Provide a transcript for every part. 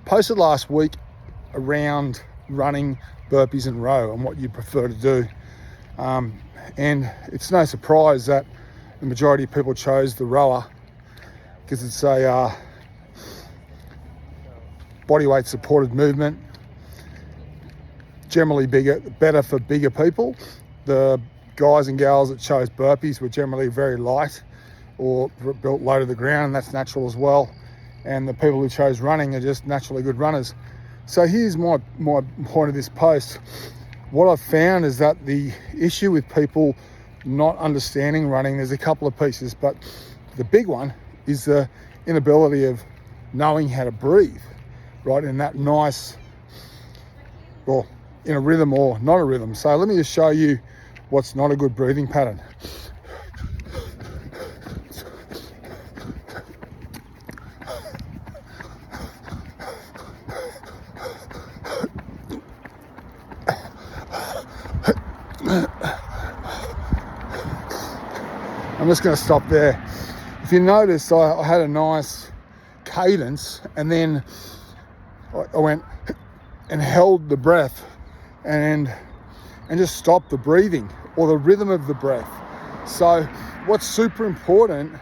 posted last week around running, burpees and row and what you prefer to do. And it's no surprise that the majority of people chose the rower because it's a bodyweight supported movement, generally better for bigger people. The guys and gals that chose burpees were generally very light or built low to the ground, and that's natural as well. And the people who chose running are just naturally good runners. So here's my point of this post. What I've found is that the issue with people not understanding running, there's a couple of pieces, but the big one is the inability of knowing how to breathe, right, in that nice, well, in a rhythm or not a rhythm. So let me just show you what's not a good breathing pattern. I'm just going to stop there. If you notice, I had a nice cadence, and then I went and held the breath and just stopped the breathing or the rhythm of the breath. So what's super important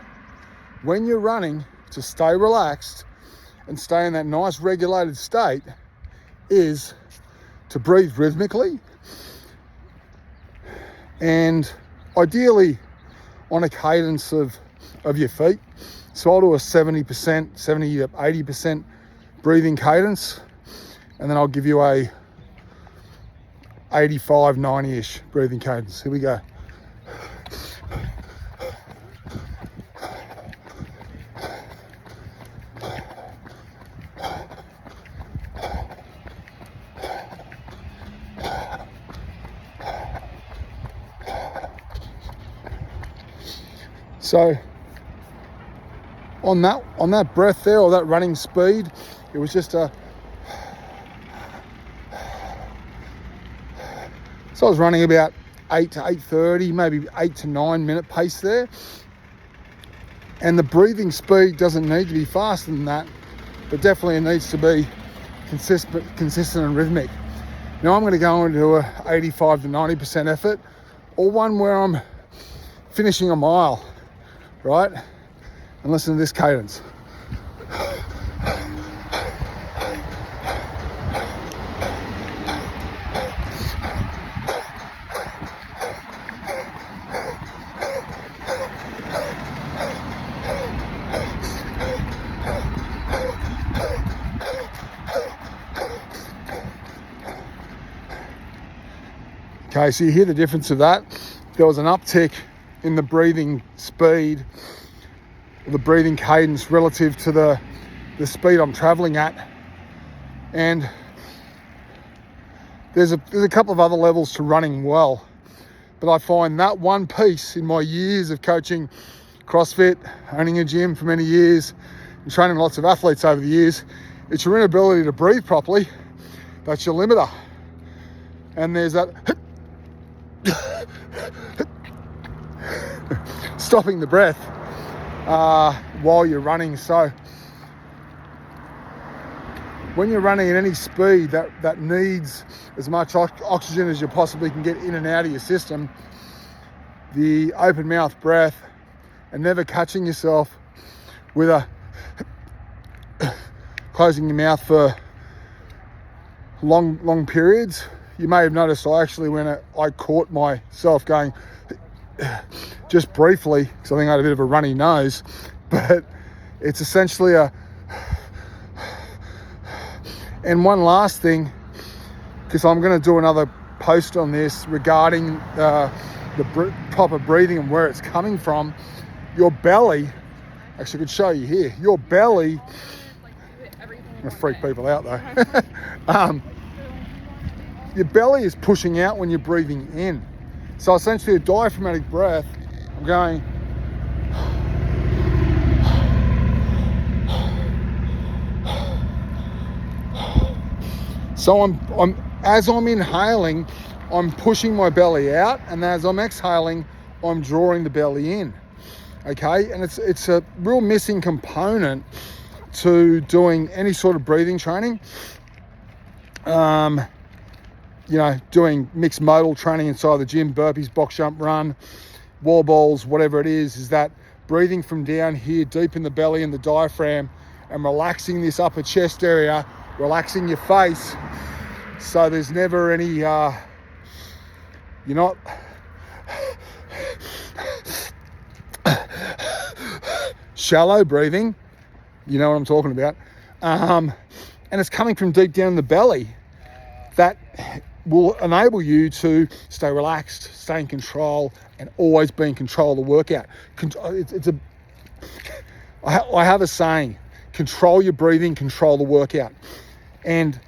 when you're running to stay relaxed and stay in that nice regulated state is to breathe rhythmically, and ideally on a cadence of your feet. So I'll do a 70%, 70 to 80% breathing cadence, and then I'll give you a 85, 90-ish breathing cadence. Here we go. So on that breath there, or that running speed, it was just so I was running about 8 to 8:30, maybe 8 to 9 minute pace there. And the breathing speed doesn't need to be faster than that, but definitely it needs to be consistent and rhythmic. Now I'm going to go into a 85 to 90% effort, or one where I'm finishing a mile, right? And listen to this cadence. Okay, so you hear the difference of that. There was an uptick in the breathing speed, the breathing cadence relative to the speed I'm traveling at. And there's a couple of other levels to running well, but I find that one piece in my years of coaching CrossFit, owning a gym for many years, and training lots of athletes over the years, it's your inability to breathe properly. That's your limiter. And there's that stopping the breath while you're running. So when you're running at any speed that needs as much oxygen as you possibly can get in and out of your system, the open mouth breath and never catching yourself with a closing your mouth for long periods. You may have noticed I caught myself going just briefly, because I think I had a bit of a runny nose, but it's essentially and one last thing, because I'm going to do another post on this regarding the proper breathing and where it's coming from. Your belly, actually I could show you here, your belly, I'm going to freak people out though. Your belly is pushing out when you're breathing in. So essentially a diaphragmatic breath, I'm going so as I'm inhaling, I'm pushing my belly out, and as I'm exhaling, I'm drawing the belly in. Okay, and it's a real missing component to doing any sort of breathing training, doing mixed modal training inside the gym, burpees, box jump, run, wall balls, whatever it is that breathing from down here deep in the belly and the diaphragm and relaxing this upper chest area, relaxing your face, so there's never any, you're not shallow breathing, you know what I'm talking about, and it's coming from deep down in the belly. That will enable you to stay relaxed, stay in control, and always be in control of the workout. I have a saying: control your breathing, control the workout. And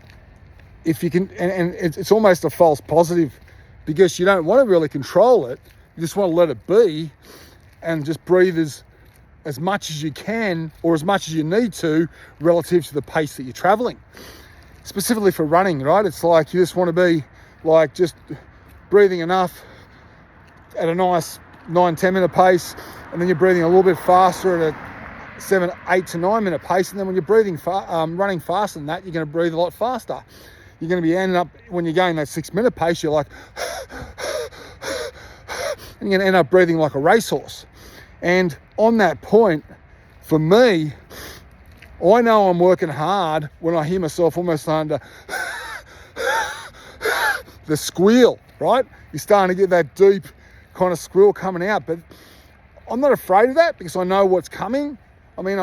if you can, and it's almost a false positive, because you don't want to really control it. You just want to let it be, and just breathe as much as you can, or as much as you need to, relative to the pace that you're traveling. Specifically for running, right? It's like you just want to be like just breathing enough at a nice 9-10 minute pace, and then you're breathing a little bit faster at a 7, 8 to 9 minute pace, and then when you're breathing running faster than that, you're going to breathe a lot faster. You're going to be ending up, when you're going that 6 minute pace, you're like and you're going to end up breathing like a racehorse. And on that point, for me, I know I'm working hard when I hear myself almost starting to the squeal, right? You're starting to get that deep kind of squeal coming out, but I'm not afraid of that because I know what's coming. I mean,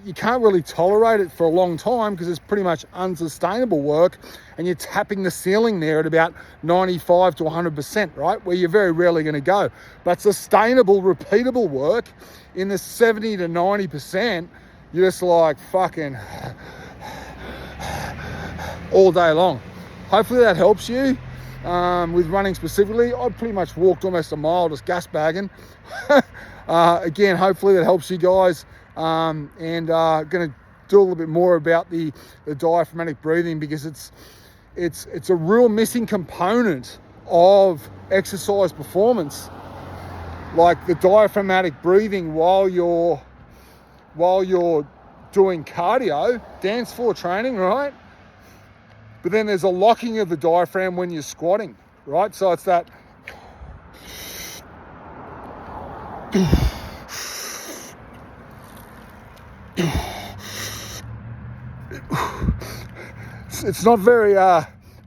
you can't really tolerate it for a long time because it's pretty much unsustainable work, and you're tapping the ceiling there at about 95 to 100%, right? Where you're very rarely going to go. But sustainable, repeatable work in the 70 to 90%, you're just like fucking all day long. Hopefully that helps you with running specifically. I pretty much walked almost a mile just gas bagging. Again, hopefully that helps you guys. And going to do a little bit more about the diaphragmatic breathing, because it's a real missing component of exercise performance. Like the diaphragmatic breathing while you're doing cardio, dance floor training, right? But then there's a locking of the diaphragm when you're squatting, right? So it's that it's not very,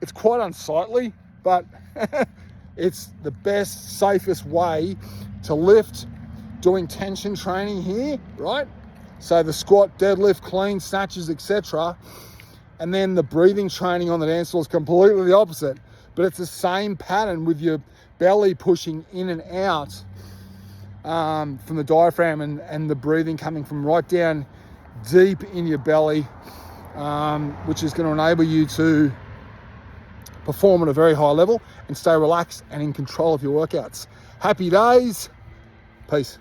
it's quite unsightly, but it's the best, safest way to lift doing tension training here, right? So the squat, deadlift, clean, snatches, etc. And then the breathing training on the dance floor is completely the opposite, but it's the same pattern with your belly pushing in and out from the diaphragm, and the breathing coming from right down deep in your belly, which is going to enable you to perform at a very high level and stay relaxed and in control of your workouts. Happy days. Peace.